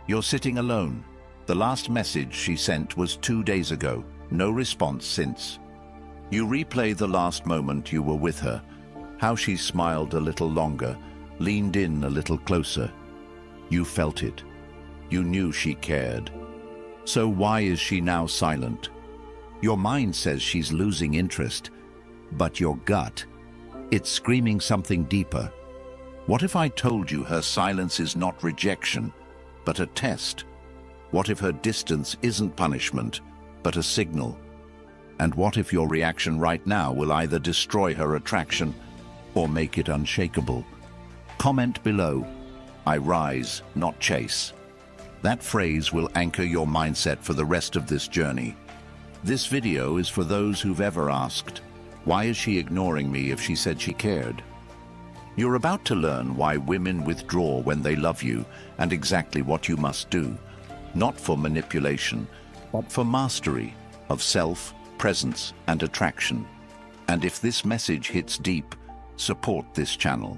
You're sitting alone. The last message she sent was 2 days ago. No response since. You replay the last moment you were with her. How she smiled a little longer, leaned in a little closer. You felt it. You knew she cared. So why is she now silent? Your mind says she's losing interest, but your gut, it's screaming something deeper. What if I told you her silence is not rejection, but a test? What if her distance isn't punishment, but a signal? And what if your reaction right now will either destroy her attraction or make it unshakable? Comment below, "I rise, not chase." That phrase will anchor your mindset for the rest of this journey. This video is for those who've ever asked, why is she ignoring me if she said she cared? You're about to learn why women withdraw when they love you and exactly what you must do, not for manipulation, but for mastery of self, presence, and attraction. And if this message hits deep, support this channel.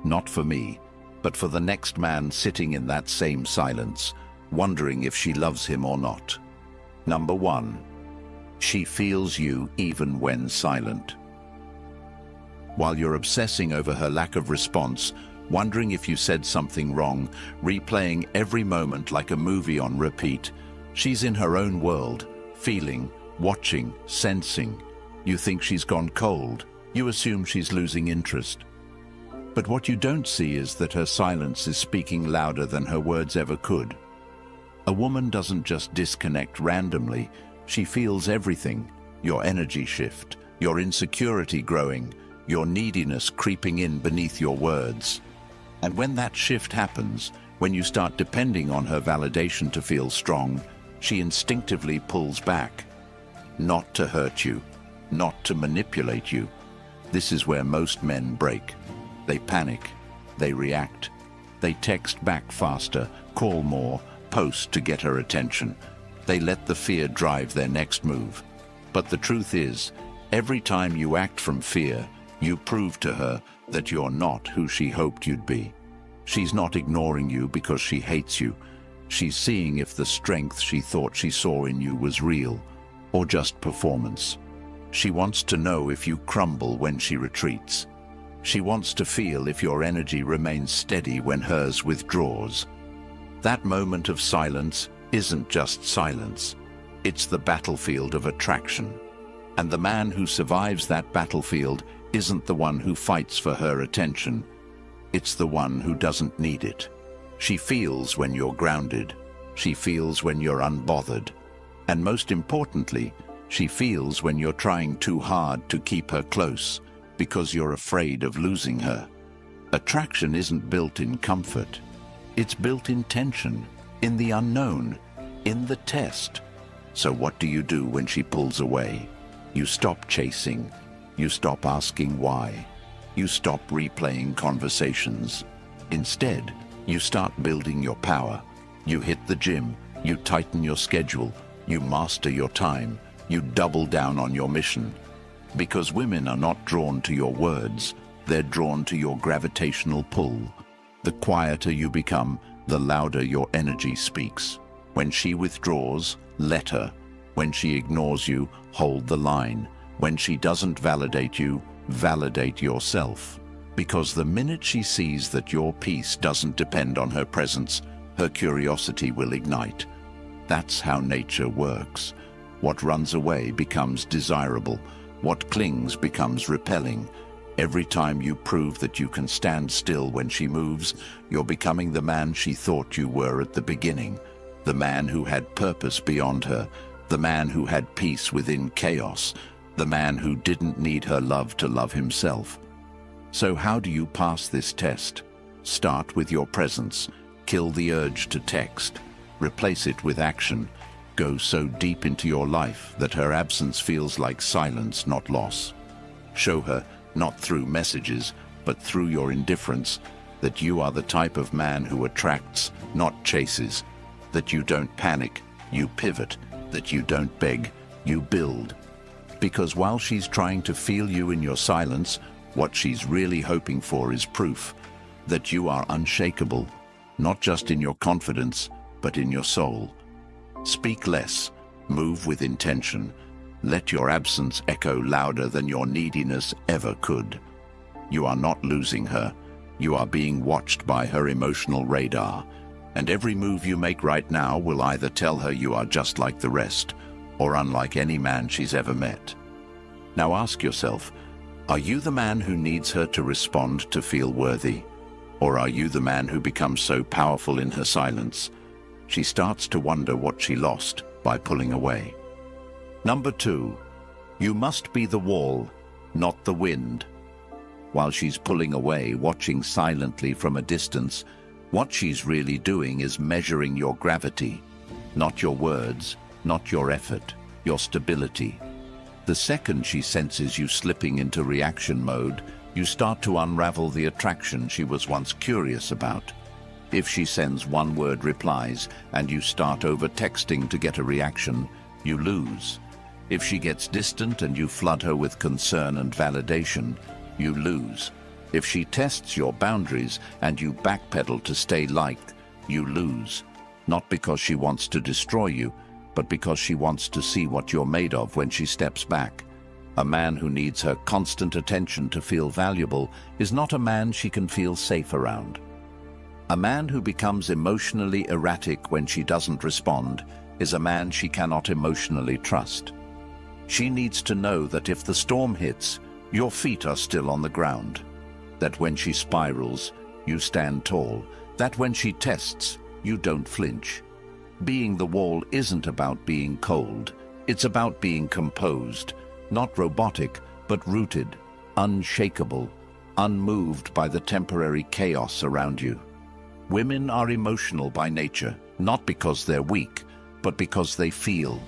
Not for me, but for the next man sitting in that same silence, wondering if she loves him or not. Number 1. She feels you even when silent. While you're obsessing over her lack of response, wondering if you said something wrong, replaying every moment like a movie on repeat, she's in her own world, feeling, watching, sensing. You think she's gone cold. You assume she's losing interest. But what you don't see is that her silence is speaking louder than her words ever could. A woman doesn't just disconnect randomly. She feels everything. Your energy shift, your insecurity growing, your neediness creeping in beneath your words. And when that shift happens, when you start depending on her validation to feel strong, she instinctively pulls back. Not to hurt you, not to manipulate you. This is where most men break. They panic, they react, they text back faster, call more, post to get her attention. They let the fear drive their next move. But the truth is, every time you act from fear, you prove to her that you're not who she hoped you'd be. She's not ignoring you because she hates you. She's seeing if the strength she thought she saw in you was real, or just performance. She wants to know if you crumble when she retreats. She wants to feel if your energy remains steady when hers withdraws. That moment of silence isn't just silence. It's the battlefield of attraction. And the man who survives that battlefield isn't the one who fights for her attention. It's the one who doesn't need it. She feels when you're grounded. She feels when you're unbothered. And most importantly, she feels when you're trying too hard to keep her close because you're afraid of losing her. Attraction isn't built in comfort. It's built in tension, in the unknown, in the test. So what do you do when she pulls away? You stop chasing. You stop asking why. You stop replaying conversations. Instead, you start building your power. You hit the gym. You tighten your schedule. You master your time. You double down on your mission. Because women are not drawn to your words. They're drawn to your gravitational pull. The quieter you become, the louder your energy speaks. When she withdraws, let her. When she ignores you, hold the line. When she doesn't validate you, validate yourself. Because the minute she sees that your peace doesn't depend on her presence, her curiosity will ignite. That's how nature works. What runs away becomes desirable. What clings becomes repelling. Every time you prove that you can stand still when she moves, you're becoming the man she thought you were at the beginning. The man who had purpose beyond her. The man who had peace within chaos. The man who didn't need her love to love himself. So how do you pass this test? Start with your presence. Kill the urge to text. Replace it with action. Go so deep into your life that her absence feels like silence, not loss. Show her, not through messages, but through your indifference, that you are the type of man who attracts, not chases. That you don't panic, you pivot. That you don't beg, you build. Because while she's trying to feel you in your silence, what she's really hoping for is proof that you are unshakable, not just in your confidence, but in your soul. Speak less, move with intention. Let your absence echo louder than your neediness ever could. You are not losing her. You are being watched by her emotional radar, and every move you make right now will either tell her you are just like the rest, or unlike any man she's ever met. Now ask yourself, are you the man who needs her to respond to feel worthy? Or are you the man who becomes so powerful in her silence, she starts to wonder what she lost by pulling away? Number 2, you must be the wall, not the wind. While she's pulling away, watching silently from a distance, what she's really doing is measuring your gravity, not your words, not your effort, your stability. The second she senses you slipping into reaction mode, you start to unravel the attraction she was once curious about. If she sends one-word replies and you start over-texting to get a reaction, you lose. If she gets distant and you flood her with concern and validation, you lose. If she tests your boundaries and you backpedal to stay liked, you lose. Not because she wants to destroy you, but because she wants to see what you're made of when she steps back. A man who needs her constant attention to feel valuable is not a man she can feel safe around. A man who becomes emotionally erratic when she doesn't respond is a man she cannot emotionally trust. She needs to know that if the storm hits, your feet are still on the ground. That when she spirals, you stand tall. That when she tests, you don't flinch. Being the wall isn't about being cold. It's about being composed, not robotic, but rooted, unshakable, unmoved by the temporary chaos around you. Women are emotional by nature, not because they're weak, but because they feel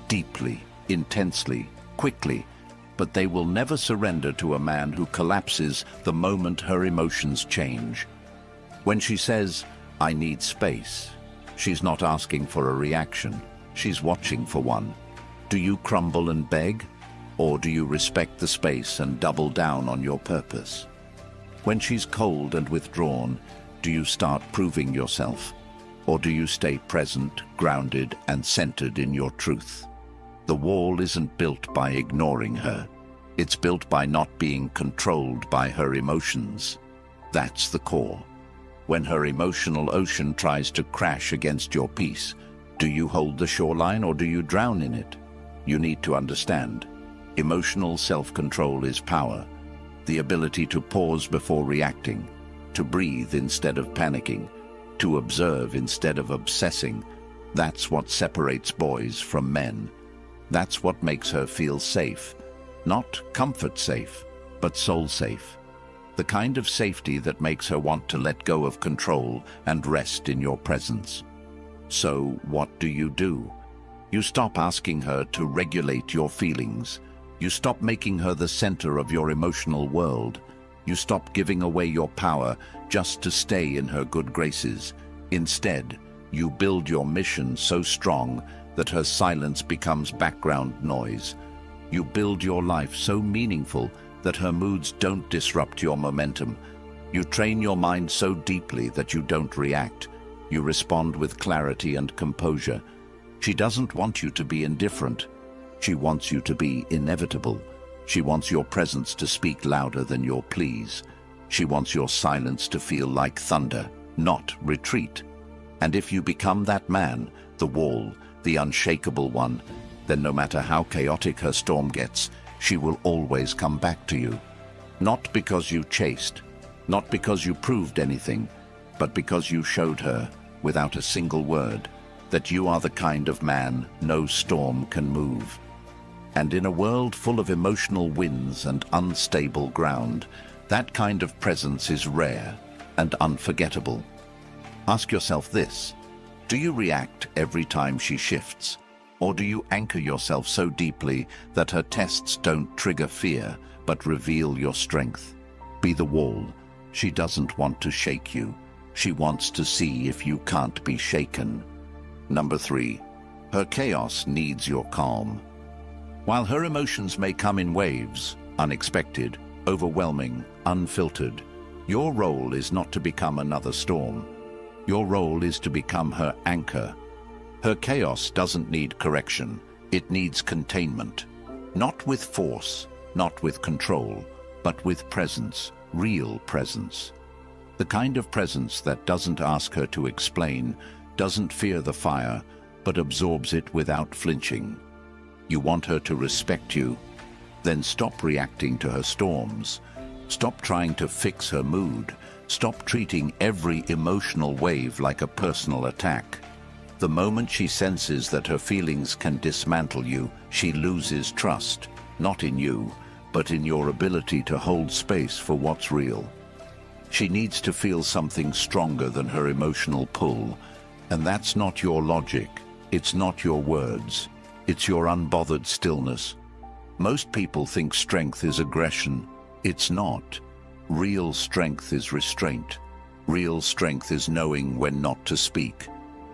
deeply, intensely, quickly, but they will never surrender to a man who collapses the moment her emotions change. When she says, "I need space," she's not asking for a reaction, she's watching for one. Do you crumble and beg, or do you respect the space and double down on your purpose? When she's cold and withdrawn, do you start proving yourself, or do you stay present, grounded, and centered in your truth? The wall isn't built by ignoring her. It's built by not being controlled by her emotions. That's the core. When her emotional ocean tries to crash against your peace, do you hold the shoreline or do you drown in it? You need to understand. Emotional self-control is power. The ability to pause before reacting, to breathe instead of panicking, to observe instead of obsessing. That's what separates boys from men. That's what makes her feel safe. Not comfort safe, but soul safe. The kind of safety that makes her want to let go of control and rest in your presence. So what do? You stop asking her to regulate your feelings. You stop making her the center of your emotional world. You stop giving away your power just to stay in her good graces. Instead, you build your mission so strong that her silence becomes background noise. You build your life so meaningful that her moods don't disrupt your momentum. You train your mind so deeply that you don't react. You respond with clarity and composure. She doesn't want you to be indifferent. She wants you to be inevitable. She wants your presence to speak louder than your pleas. She wants your silence to feel like thunder, not retreat. And if you become that man, the wall, the unshakable one, then no matter how chaotic her storm gets, she will always come back to you. Not because you chased, not because you proved anything, but because you showed her, without a single word, that you are the kind of man no storm can move. And in a world full of emotional winds and unstable ground, that kind of presence is rare and unforgettable. Ask yourself this: do you react every time she shifts? Or do you anchor yourself so deeply that her tests don't trigger fear, but reveal your strength? Be the wall. She doesn't want to shake you. She wants to see if you can't be shaken. Number 3, her chaos needs your calm. While her emotions may come in waves, unexpected, overwhelming, unfiltered, your role is not to become another storm. Your role is to become her anchor. Her chaos doesn't need correction. It needs containment. Not with force, not with control, but with presence, real presence. The kind of presence that doesn't ask her to explain, doesn't fear the fire, but absorbs it without flinching. You want her to respect you? Then stop reacting to her storms. Stop trying to fix her mood. Stop treating every emotional wave like a personal attack. The moment she senses that her feelings can dismantle you, she loses trust, not in you, but in your ability to hold space for what's real. She needs to feel something stronger than her emotional pull, and that's not your logic, it's not your words, it's your unbothered stillness. Most people think strength is aggression. It's not. Real strength is restraint. Real strength is knowing when not to speak,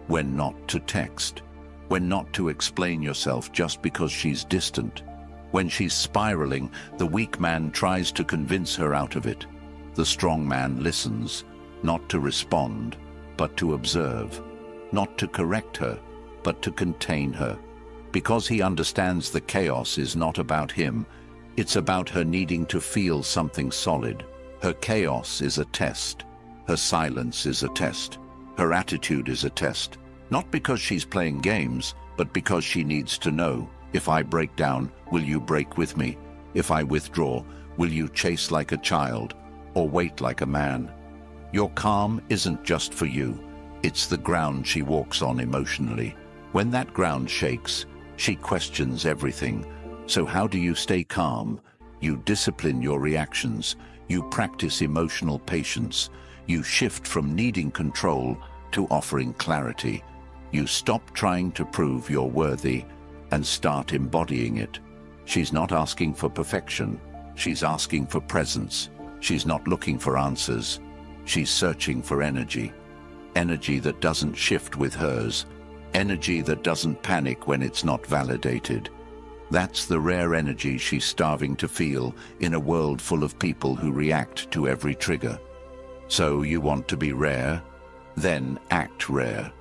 when not to text, when not to explain yourself just because she's distant. When she's spiraling, the weak man tries to convince her out of it. The strong man listens, not to respond, but to observe, not to correct her, but to contain her. Because he understands the chaos is not about him, it's about her needing to feel something solid. Her chaos is a test. Her silence is a test. Her attitude is a test. Not because she's playing games, but because she needs to know, if I break down, will you break with me? If I withdraw, will you chase like a child, or wait like a man? Your calm isn't just for you. It's the ground she walks on emotionally. When that ground shakes, she questions everything. So how do you stay calm? You discipline your reactions. You practice emotional patience. You shift from needing control to offering clarity. You stop trying to prove you're worthy and start embodying it. She's not asking for perfection. She's asking for presence. She's not looking for answers. She's searching for energy. Energy that doesn't shift with hers. Energy that doesn't panic when it's not validated. That's the rare energy she's starving to feel in a world full of people who react to every trigger. So you want to be rare? Then act rare.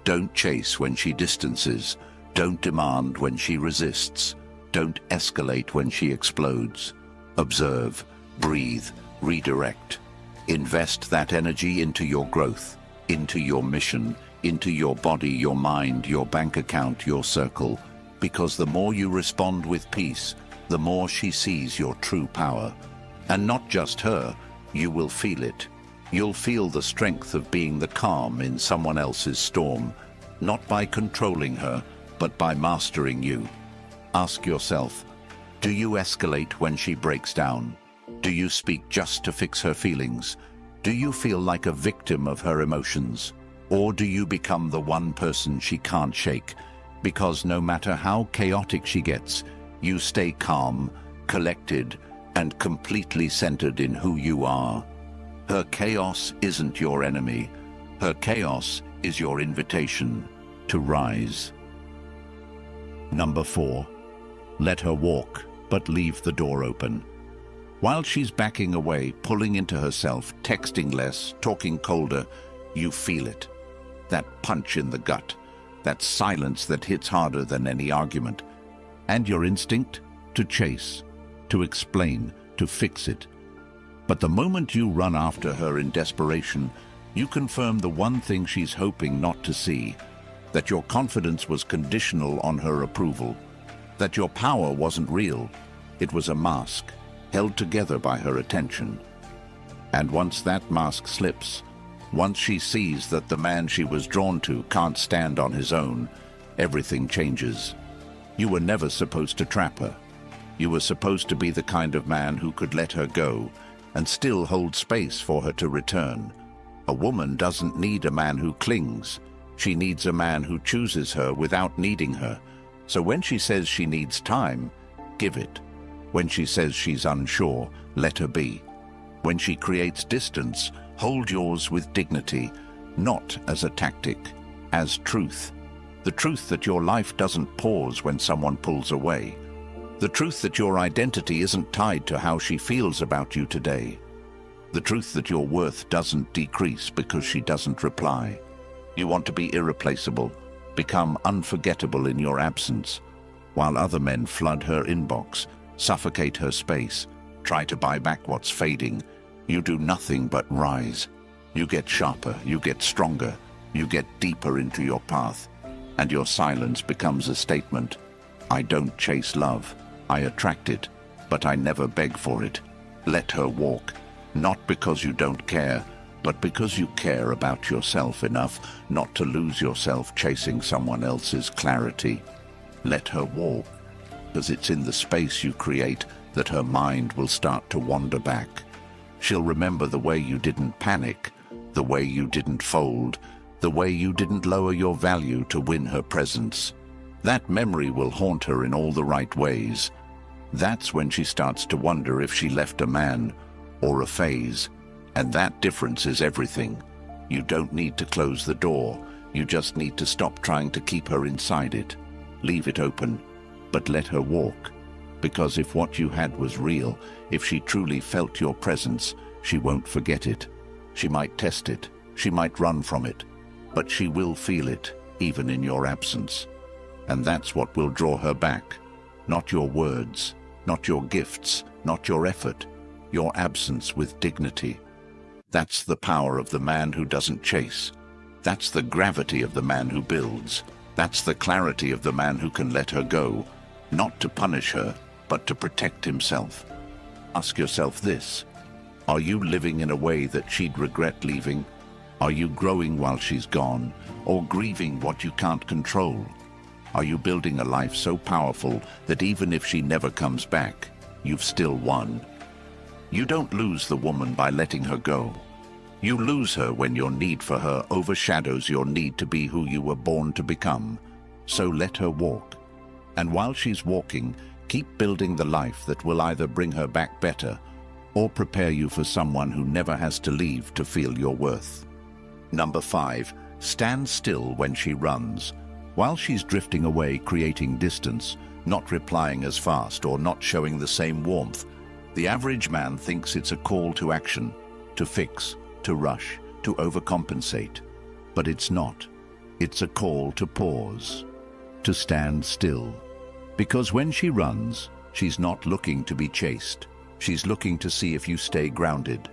Don't chase when she distances. Don't demand when she resists. Don't escalate when she explodes. Observe, breathe, redirect. Invest that energy into your growth, into your mission, into your body, your mind, your bank account, your circle. Because the more you respond with peace, the more she sees your true power. And not just her, you will feel it. You'll feel the strength of being the calm in someone else's storm, not by controlling her, but by mastering you. Ask yourself, do you escalate when she breaks down? Do you speak just to fix her feelings? Do you feel like a victim of her emotions? Or do you become the one person she can't shake? Because no matter how chaotic she gets, you stay calm, collected, and completely centered in who you are. Her chaos isn't your enemy. Her chaos is your invitation to rise. Number 4. Let her walk, but leave the door open. While she's backing away, pulling into herself, texting less, talking colder, you feel it. That punch in the gut. That silence that hits harder than any argument. And your instinct? To chase, to explain, to fix it. But the moment you run after her in desperation, you confirm the one thing she's hoping not to see, that your confidence was conditional on her approval, that your power wasn't real, it was a mask, held together by her attention. And once that mask slips, once she sees that the man she was drawn to can't stand on his own, everything changes. You were never supposed to trap her. You were supposed to be the kind of man who could let her go and still hold space for her to return. A woman doesn't need a man who clings. She needs a man who chooses her without needing her. So when she says she needs time, give it. When she says she's unsure, let her be. When she creates distance, hold yours with dignity, not as a tactic, as truth. The truth that your life doesn't pause when someone pulls away. The truth that your identity isn't tied to how she feels about you today. The truth that your worth doesn't decrease because she doesn't reply. You want to be irreplaceable, become unforgettable in your absence, while other men flood her inbox, suffocate her space, try to buy back what's fading. You do nothing but rise. You get sharper, you get stronger, you get deeper into your path, and your silence becomes a statement. I don't chase love, I attract it, but I never beg for it. Let her walk, not because you don't care, but because you care about yourself enough not to lose yourself chasing someone else's clarity. Let her walk, because it's in the space you create that her mind will start to wander back. She'll remember the way you didn't panic, the way you didn't fold, the way you didn't lower your value to win her presence. That memory will haunt her in all the right ways. That's when she starts to wonder if she left a man or a phase. And that difference is everything. You don't need to close the door. You just need to stop trying to keep her inside it. Leave it open, but let her walk. Because if what you had was real, if she truly felt your presence, she won't forget it. She might test it, she might run from it, but she will feel it, even in your absence. And that's what will draw her back. Not your words, not your gifts, not your effort, your absence with dignity. That's the power of the man who doesn't chase. That's the gravity of the man who builds. That's the clarity of the man who can let her go, not to punish her, but to protect himself. Ask yourself this: are you living in a way that she'd regret leaving? Are you growing while she's gone, or grieving what you can't control? Are you building a life so powerful that even if she never comes back, you've still won? You don't lose the woman by letting her go. You lose her when your need for her overshadows your need to be who you were born to become. So let her walk. And while she's walking, keep building the life that will either bring her back better or prepare you for someone who never has to leave to feel your worth. Number 5, stand still when she runs. While she's drifting away, creating distance, not replying as fast or not showing the same warmth, the average man thinks it's a call to action, to fix, to rush, to overcompensate. But it's not. It's a call to pause, to stand still. Because when she runs, she's not looking to be chased. She's looking to see if you stay grounded.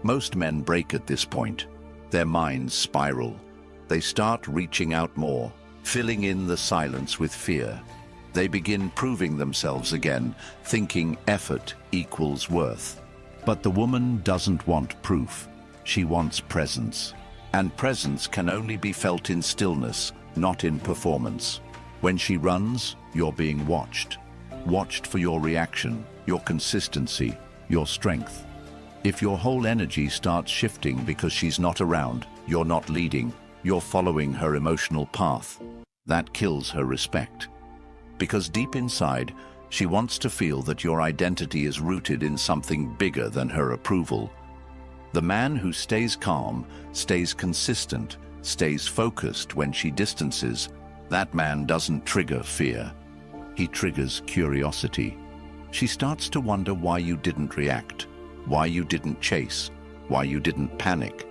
Most men break at this point. Their minds spiral. They start reaching out more, filling in the silence with fear. They begin proving themselves again, thinking effort equals worth. But the woman doesn't want proof. She wants presence. And presence can only be felt in stillness, not in performance. When she runs, you're being watched. Watched for your reaction, your consistency, your strength. If your whole energy starts shifting because she's not around, you're not leading, you're following her emotional path, that kills her respect. Because deep inside, she wants to feel that your identity is rooted in something bigger than her approval. The man who stays calm, stays consistent, stays focused when she distances, that man doesn't trigger fear. He triggers curiosity. She starts to wonder why you didn't react, why you didn't chase, why you didn't panic.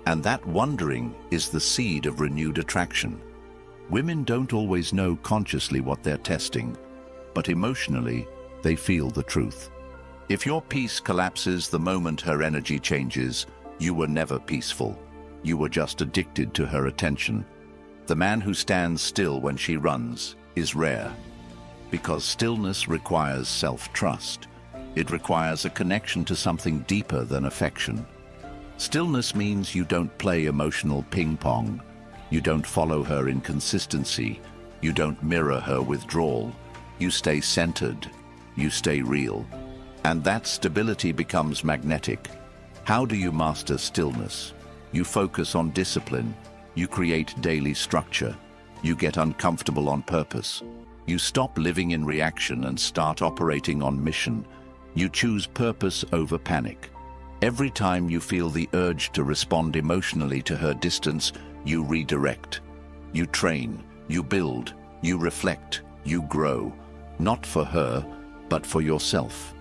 And that wondering is the seed of renewed attraction. Women don't always know consciously what they're testing, but emotionally, they feel the truth. If your peace collapses the moment her energy changes, you were never peaceful. You were just addicted to her attention. The man who stands still when she runs is rare, because stillness requires self-trust. It requires a connection to something deeper than affection. Stillness means you don't play emotional ping-pong. You don't follow her inconsistency. You don't mirror her withdrawal. You stay centered. You stay real. And that stability becomes magnetic. How do you master stillness? You focus on discipline. You create daily structure. You get uncomfortable on purpose. You stop living in reaction and start operating on mission. You choose purpose over panic. Every time you feel the urge to respond emotionally to her distance, you redirect. You train, you build, you reflect, you grow. Not for her, but for yourself.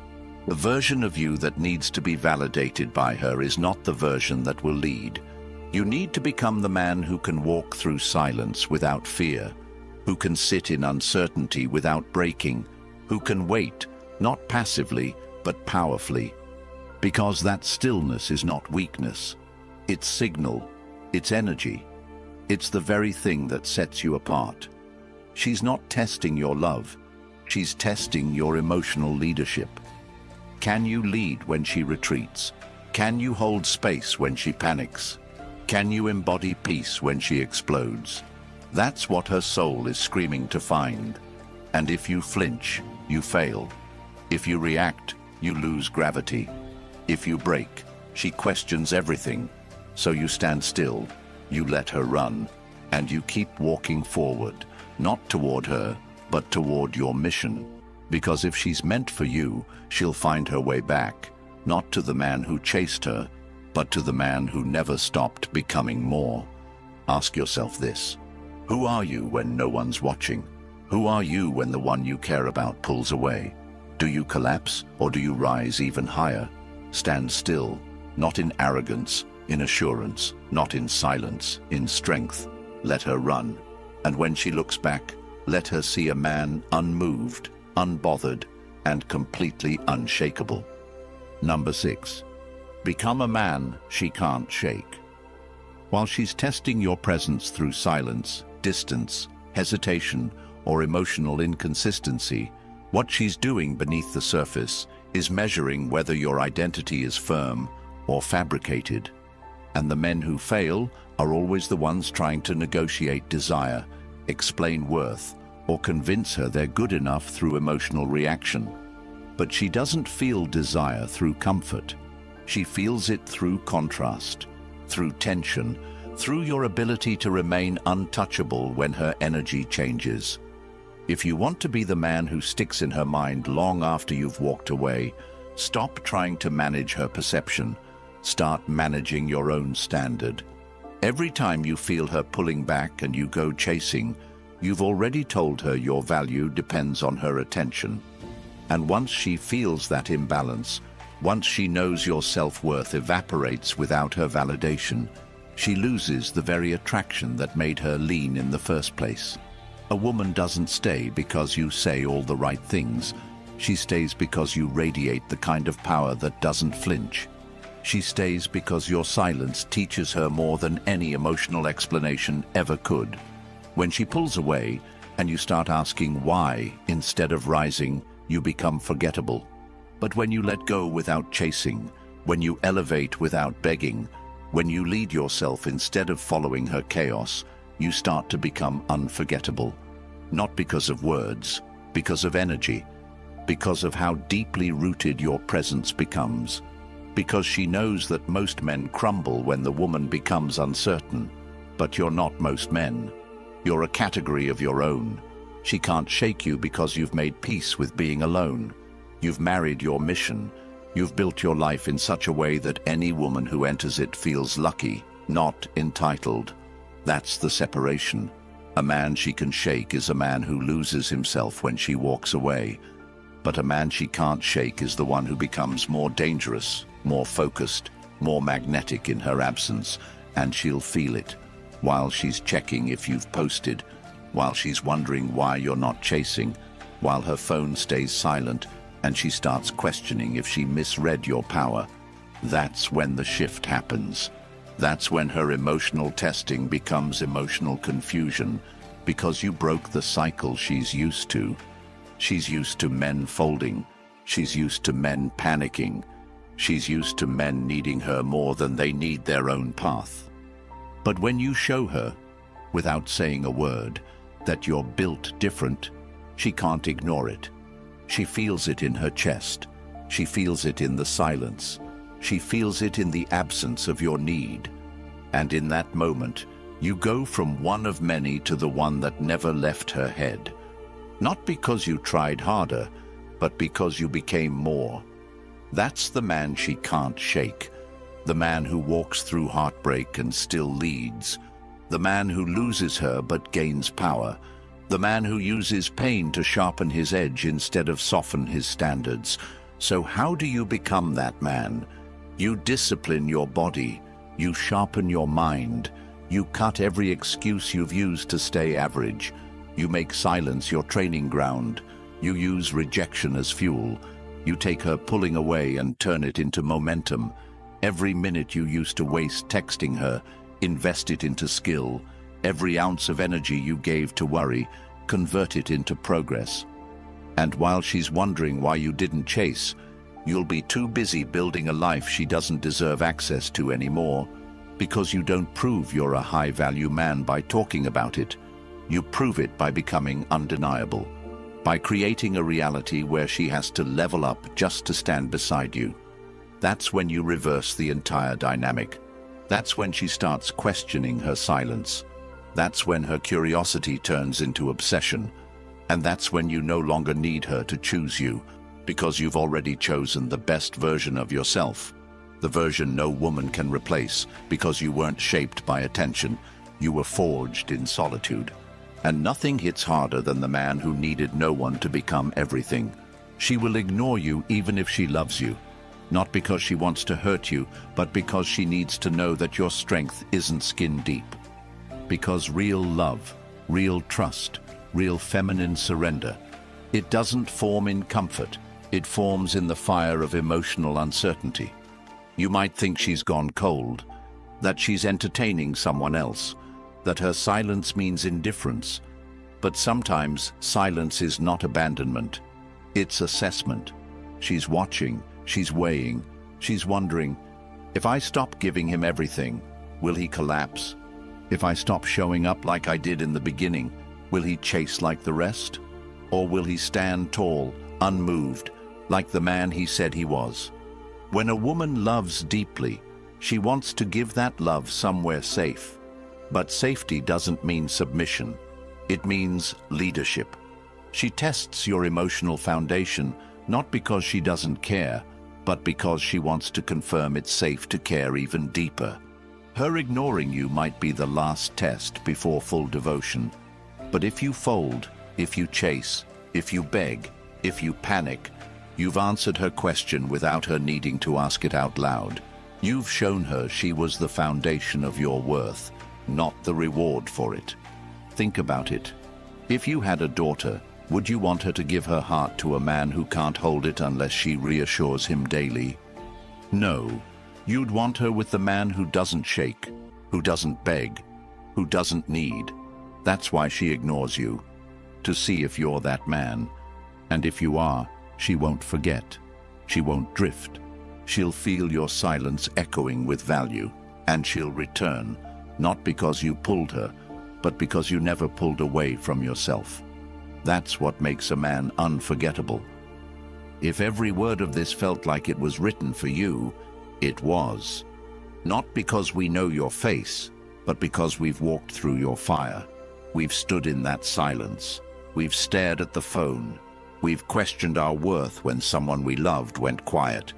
The version of you that needs to be validated by her is not the version that will lead. You need to become the man who can walk through silence without fear, who can sit in uncertainty without breaking, who can wait, not passively, but powerfully. Because that stillness is not weakness. It's signal, it's energy. It's the very thing that sets you apart. She's not testing your love. She's testing your emotional leadership. Can you lead when she retreats? Can you hold space when she panics? Can you embody peace when she explodes? That's what her soul is screaming to find. And if you flinch, you fail. If you react, you lose gravity. If you break, she questions everything. So you stand still, you let her run, and you keep walking forward, not toward her, but toward your mission. Because if she's meant for you, she'll find her way back, not to the man who chased her, but to the man who never stopped becoming more. Ask yourself this: who are you when no one's watching? Who are you when the one you care about pulls away? Do you collapse, or do you rise even higher? Stand still, not in arrogance, in assurance, not in silence, in strength. Let her run, and when she looks back, let her see a man unmoved, unbothered, and completely unshakable. Number 6. Become a man she can't shake. While she's testing your presence through silence, distance, hesitation, or emotional inconsistency, what she's doing beneath the surface is measuring whether your identity is firm or fabricated. And the men who fail are always the ones trying to negotiate desire, explain worth, or convince her they're good enough through emotional reaction. But she doesn't feel desire through comfort. She feels it through contrast, through tension, through your ability to remain untouchable when her energy changes. If you want to be the man who sticks in her mind long after you've walked away, stop trying to manage her perception. Start managing your own standard. Every time you feel her pulling back and you go chasing, you've already told her your value depends on her attention. And once she feels that imbalance, once she knows your self-worth evaporates without her validation, she loses the very attraction that made her lean in the first place. A woman doesn't stay because you say all the right things. She stays because you radiate the kind of power that doesn't flinch. She stays because your silence teaches her more than any emotional explanation ever could. When she pulls away and you start asking why instead of rising, you become forgettable. But when you let go without chasing, when you elevate without begging, when you lead yourself instead of following her chaos, you start to become unforgettable. Not because of words, because of energy, because of how deeply rooted your presence becomes. Because she knows that most men crumble when the woman becomes uncertain. But you're not most men. You're a category of your own. She can't shake you because you've made peace with being alone. You've married your mission. You've built your life in such a way that any woman who enters it feels lucky, not entitled. That's the separation. A man she can shake is a man who loses himself when she walks away. But a man she can't shake is the one who becomes more dangerous, more focused, more magnetic in her absence, and she'll feel it. While she's checking if you've posted, while she's wondering why you're not chasing, while her phone stays silent and she starts questioning if she misread your power. That's when the shift happens. That's when her emotional testing becomes emotional confusion, because you broke the cycle she's used to. She's used to men folding. She's used to men panicking. She's used to men needing her more than they need their own path. But when you show her, without saying a word, that you're built different, she can't ignore it. She feels it in her chest. She feels it in the silence. She feels it in the absence of your need. And in that moment, you go from one of many to the one that never left her head. Not because you tried harder, but because you became more. That's the man she can't shake. The man who walks through heartbreak and still leads. The man who loses her but gains power. The man who uses pain to sharpen his edge instead of soften his standards. So how do you become that man? You discipline your body, you sharpen your mind, you cut every excuse you've used to stay average, you make silence your training ground, you use rejection as fuel, you take her pulling away and turn it into momentum. Every minute you used to waste texting her, invest it into skill. Every ounce of energy you gave to worry, convert it into progress. And while she's wondering why you didn't chase, you'll be too busy building a life she doesn't deserve access to anymore, because you don't prove you're a high-value man by talking about it. You prove it by becoming undeniable, by creating a reality where she has to level up just to stand beside you. That's when you reverse the entire dynamic. That's when she starts questioning her silence. That's when her curiosity turns into obsession. And that's when you no longer need her to choose you, because you've already chosen the best version of yourself. The version no woman can replace, because you weren't shaped by attention. You were forged in solitude. And nothing hits harder than the man who needed no one to become everything. She will ignore you even if she loves you. Not because she wants to hurt you, but because she needs to know that your strength isn't skin deep. Because real love, real trust, real feminine surrender, it doesn't form in comfort, it forms in the fire of emotional uncertainty. You might think she's gone cold, that she's entertaining someone else, that her silence means indifference. But sometimes silence is not abandonment, it's assessment. She's watching, she's weighing, she's wondering, if I stop giving him everything, will he collapse? If I stop showing up like I did in the beginning, will he chase like the rest? Or will he stand tall, unmoved, like the man he said he was? When a woman loves deeply, she wants to give that love somewhere safe. But safety doesn't mean submission. It means leadership. She tests your emotional foundation, not because she doesn't care, but because she wants to confirm it's safe to care even deeper. Her ignoring you might be the last test before full devotion. But if you fold, if you chase, if you beg, if you panic, you've answered her question without her needing to ask it out loud. You've shown her she was the foundation of your worth, not the reward for it. Think about it. If you had a daughter, would you want her to give her heart to a man who can't hold it unless she reassures him daily? No. You'd want her with the man who doesn't shake, who doesn't beg, who doesn't need. That's why she ignores you, to see if you're that man. And if you are, she won't forget. She won't drift. She'll feel your silence echoing with value, and she'll return, not because you pulled her, but because you never pulled away from yourself. That's what makes a man unforgettable. If every word of this felt like it was written for you, it was. Not because we know your face, but because we've walked through your fire. We've stood in that silence. We've stared at the phone. We've questioned our worth when someone we loved went quiet.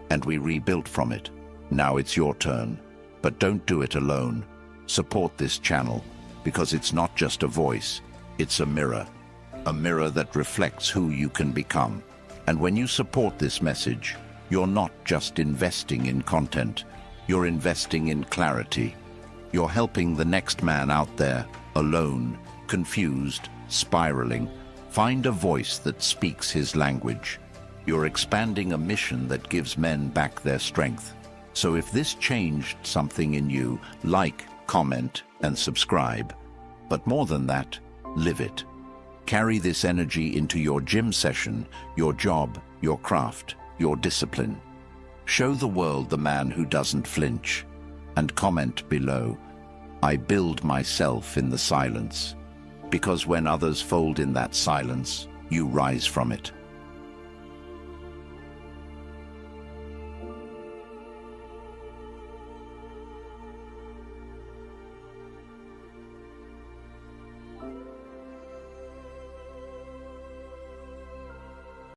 And we rebuilt from it. Now it's your turn. But don't do it alone. Support this channel, because it's not just a voice, it's a mirror that reflects who you can become. And when you support this message, you're not just investing in content, you're investing in clarity. You're helping the next man out there, alone, confused, spiraling, find a voice that speaks his language. You're expanding a mission that gives men back their strength. So if this changed something in you, like, comment, and subscribe. But more than that, live it. Carry this energy into your gym session, your job, your craft, your discipline. Show the world the man who doesn't flinch. And comment below, I build myself in the silence. Because when others fold in that silence, you rise from it.